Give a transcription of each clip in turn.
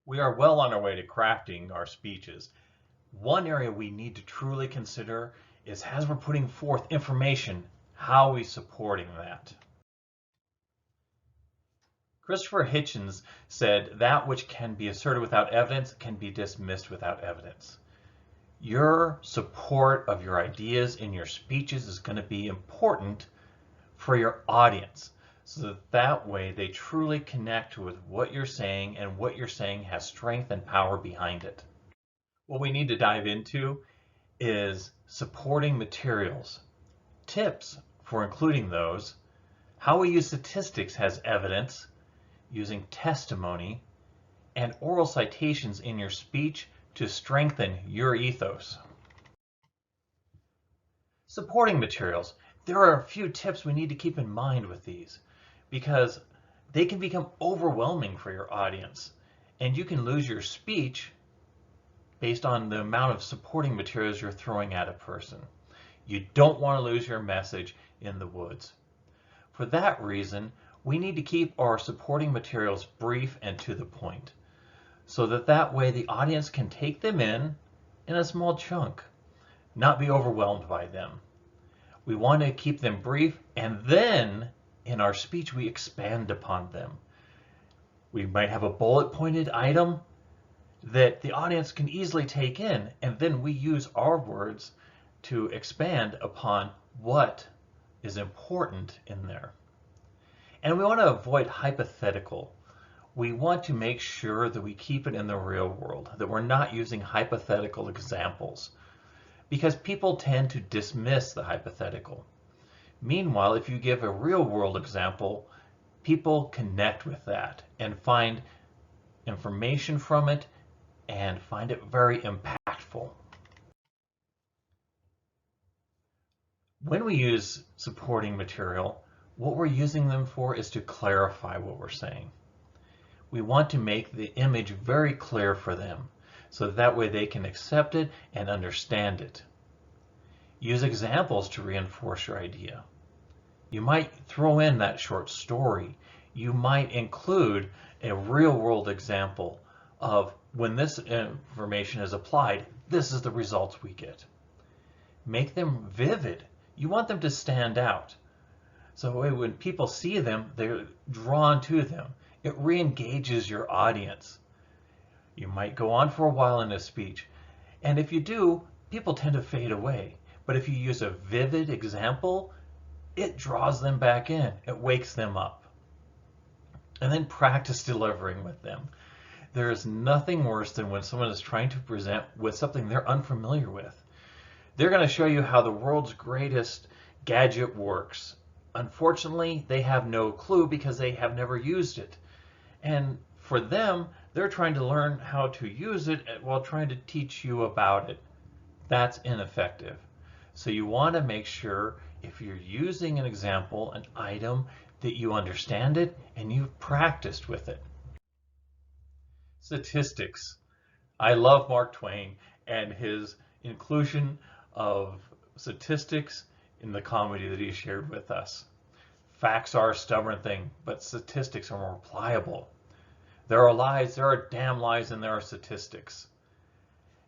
We are well on our way to crafting our speeches. One area we need to truly consider is as we're putting forth information, how are we supporting that? Christopher Hitchens said, "That which can be asserted without evidence can be dismissed without evidence." Your support of your ideas in your speeches is going to be important for your audience, so that way they truly connect with what you're saying, and what you're saying has strength and power behind it. What we need to dive into is supporting materials, tips for including those, how we use statistics as evidence, using testimony, and oral citations in your speech to strengthen your ethos. Supporting materials. There are a few tips we need to keep in mind with these, because they can become overwhelming for your audience, and you can lose your speech based on the amount of supporting materials you're throwing at a person. You don't want to lose your message in the woods. For that reason, we need to keep our supporting materials brief and to the point, so that way the audience can take them in a small chunk, not be overwhelmed by them. We want to keep them brief, and then in our speech we expand upon them. We might have a bullet pointed item that the audience can easily take in, and then we use our words to expand upon what is important in there. And we want to avoid hypothetical. We want to make sure that we keep it in the real world, that we're not using hypothetical examples, because people tend to dismiss the hypothetical. Meanwhile, if you give a real world example, people connect with that and find information from it and find it very impactful. When we use supporting material, what we're using them for is to clarify what we're saying. We want to make the image very clear for them, so that way they can accept it and understand it. Use examples to reinforce your idea. You might throw in that short story. You might include a real-world example of when this information is applied, this is the results we get. Make them vivid. You want them to stand out. So when people see them, they're drawn to them. It re-engages your audience. You might go on for a while in a speech, and if you do, people tend to fade away. But if you use a vivid example, it draws them back in. It wakes them up. And then practice delivering with them. There is nothing worse than when someone is trying to present with something they're unfamiliar with. They're going to show you how the world's greatest gadget works. Unfortunately, they have no clue because they have never used it. And for them, they're trying to learn how to use it while trying to teach you about it. That's ineffective. So you want to make sure, if you're using an example, an item, that you understand it and you've practiced with it. Statistics. I love Mark Twain and his inclusion of statistics in the comedy that he shared with us. Facts are a stubborn thing, but statistics are more pliable. There are lies, there are damn lies, and there are statistics.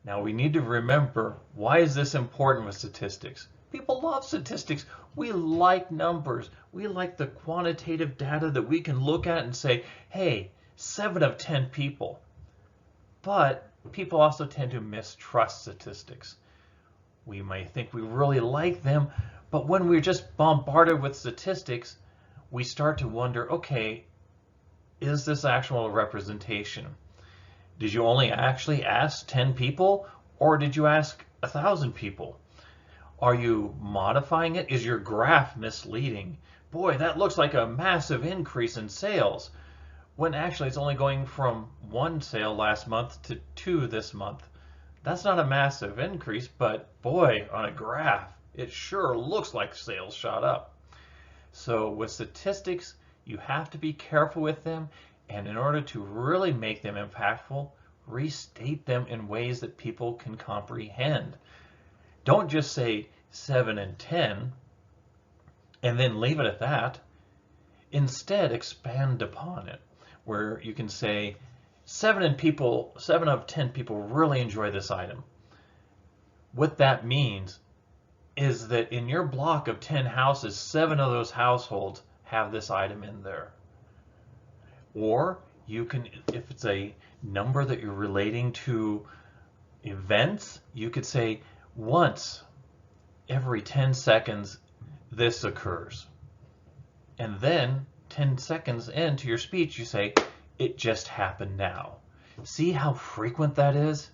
Now we need to remember, why is this important with statistics? People love statistics. We like numbers. We like the quantitative data that we can look at and say, hey, 7 of 10 people. But people also tend to mistrust statistics. We might think we really like them, but when we're just bombarded with statistics, we start to wonder, okay, is this actual representation? Did you only actually ask 10 people, or did you ask 1,000 people? Are you modifying it? Is your graph misleading? Boy, that looks like a massive increase in sales, when actually it's only going from 1 sale last month to 2 this month. That's not a massive increase, but boy, on a graph, it sure looks like sales shot up. So with statistics, you have to be careful with them, and in order to really make them impactful, restate them in ways that people can comprehend. Don't just say 7 and 10 and then leave it at that. Instead, expand upon it, where you can say 7 of 10 people really enjoy this item. What that means is that in your block of 10 houses, 7 of those households have this item in there. Or you can, if it's a number that you're relating to events, you could say once every 10 seconds this occurs. And then 10 seconds into your speech, you say, it just happened now. See how frequent that is?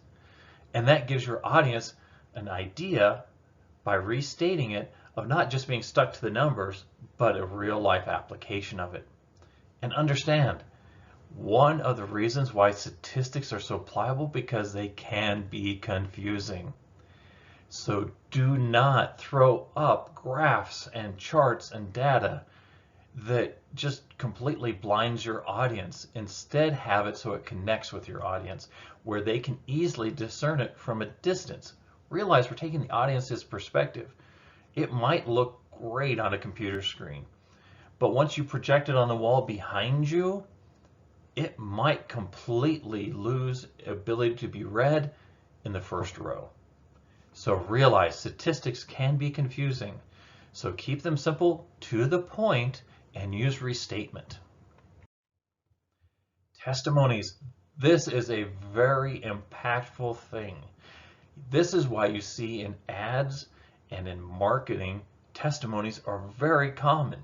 And that gives your audience an idea by restating it of not just being stuck to the numbers, but a real life application of it. And understand, one of the reasons why statistics are so pliable because they can be confusing. So do not throw up graphs and charts and data that just completely blinds your audience. Instead, have it so it connects with your audience, where they can easily discern it from a distance. Realize we're taking the audience's perspective. It might look great on a computer screen, but once you project it on the wall behind you, it might completely lose ability to be read in the first row. So realize statistics can be confusing. So keep them simple, to the point, and use restatement. Testimonies. This is a very impactful thing. This is why you see in ads and in marketing, testimonies are very common.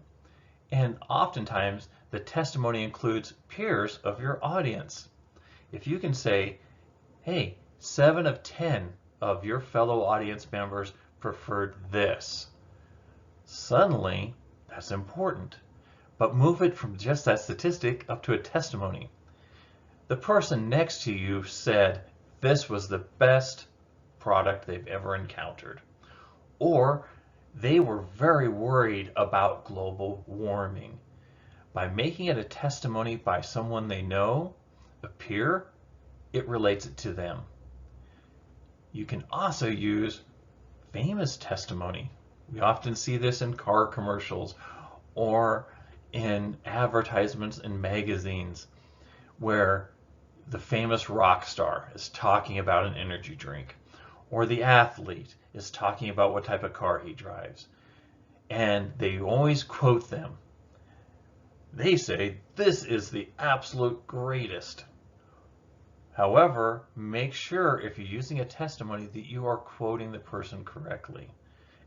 And oftentimes, the testimony includes peers of your audience. If you can say, hey, 7 of 10 of your fellow audience members preferred this, suddenly that's important. But move it from just that statistic up to a testimony. The person next to you said this was the best product they've ever encountered. Or they were very worried about global warming. By making it a testimony by someone they know, a peer, it relates it to them. You can also use famous testimony. We often see this in car commercials or in advertisements in magazines where the famous rock star is talking about an energy drink, or the athlete is talking about what type of car he drives, and they always quote them. They say, this is the absolute greatest. However, make sure if you're using a testimony that you are quoting the person correctly,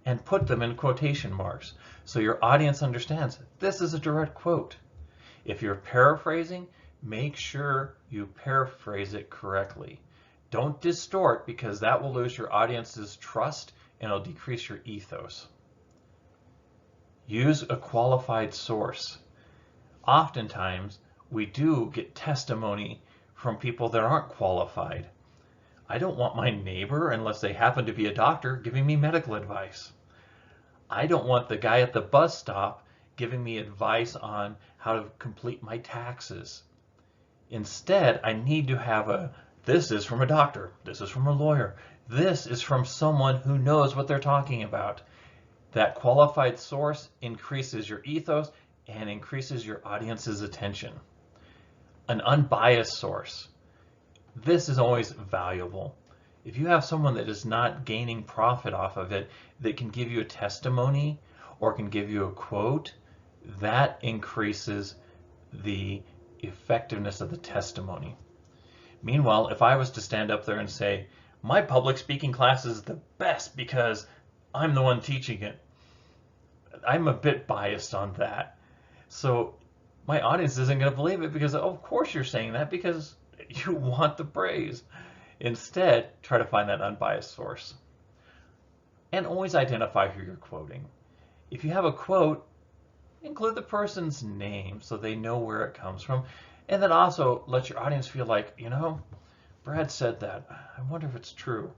and put them in quotation marks so your audience understands this is a direct quote. If you're paraphrasing, make sure you paraphrase it correctly. Don't distort, because that will lose your audience's trust and it'll decrease your ethos. Use a qualified source. Oftentimes, we do get testimony from people that aren't qualified. I don't want my neighbor, unless they happen to be a doctor, giving me medical advice. I don't want the guy at the bus stop giving me advice on how to complete my taxes. Instead, I need to have this is from a doctor, this is from a lawyer, this is from someone who knows what they're talking about. That qualified source increases your ethos and increases your audience's attention. An unbiased source. This is always valuable. If you have someone that is not gaining profit off of it, that can give you a testimony or can give you a quote, that increases the effectiveness of the testimony. Meanwhile, if I was to stand up there and say, my public speaking class is the best because I'm the one teaching it, I'm a bit biased on that. So my audience isn't going to believe it because, of course you're saying that because you want the praise. Instead, try to find that unbiased source. And always identify who you're quoting. If you have a quote, include the person's name so they know where it comes from. And then also let your audience feel like, you know, Brad said that. I wonder if it's true.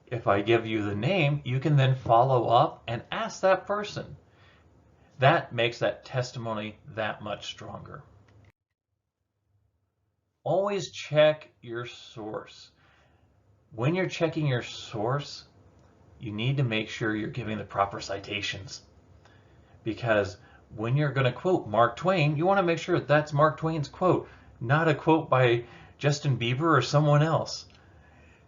If I give you the name, you can then follow up and ask that person. That makes that testimony that much stronger. Always check your source. When you're checking your source, you need to make sure you're giving the proper citations. Because when you're going to quote Mark Twain, you want to make sure that's Mark Twain's quote, not a quote by Justin Bieber or someone else.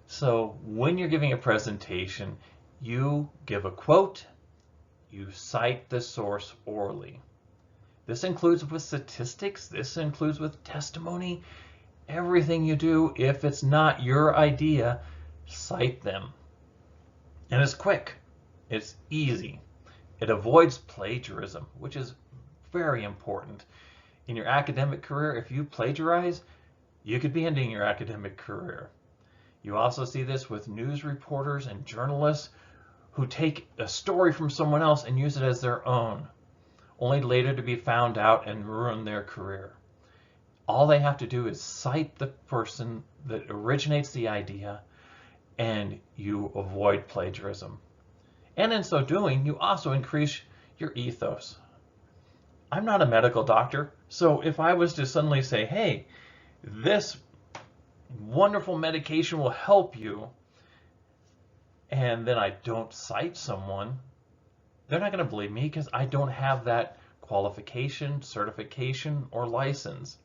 So when you're giving a presentation, you give a quote, you cite the source orally. This includes with statistics, this includes with testimony. Everything you do, if it's not your idea, cite them. And it's quick, it's easy. It avoids plagiarism, which is very important. In your academic career, if you plagiarize, you could be ending your academic career. You also see this with news reporters and journalists who take a story from someone else and use it as their own, only later to be found out and ruin their career. All they have to do is cite the person that originates the idea, and you avoid plagiarism. And in so doing, you also increase your ethos. I'm not a medical doctor, so if I was to suddenly say, hey, this wonderful medication will help you, and then I don't cite someone, they're not going to believe me because I don't have that qualification, certification, or license.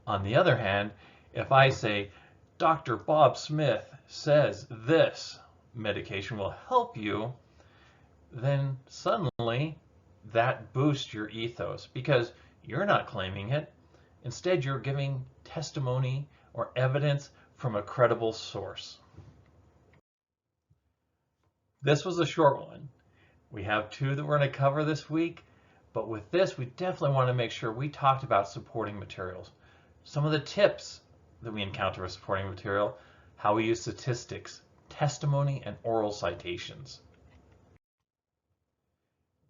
On the other hand, if I say, Dr. Bob Smith says this medication will help you, then suddenly that boosts your ethos because you're not claiming it. Instead, you're giving testimony or evidence from a credible source. This was a short one. We have 2 that we're going to cover this week, but with this, we definitely want to make sure we talked about supporting materials. Some of the tips that we encounter with supporting material, how we use statistics, testimony, and oral citations.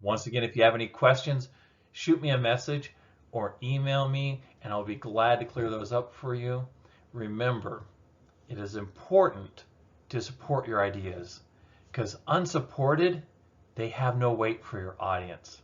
Once again, if you have any questions, shoot me a message or email me, and I'll be glad to clear those up for you. Remember, it is important to support your ideas because unsupported, they have no weight for your audience.